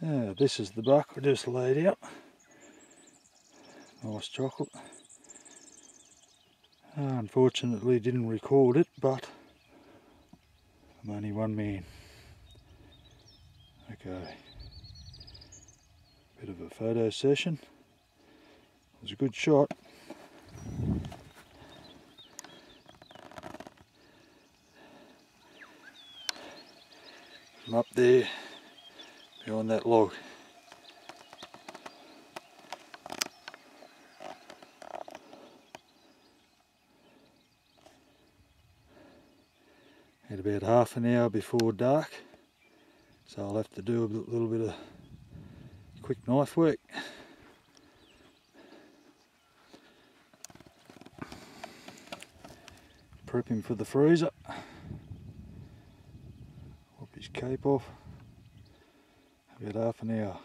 This is the buck I just laid out. Nice chocolate. Unfortunately didn't record it, but I'm only one man. Okay. Bit of a photo session. It was a good shot. I'm up there behind that log. At about half an hour before dark, so I'll have to do a little bit of quick knife work. Prep him for the freezer. Whop his cape off. About half an hour.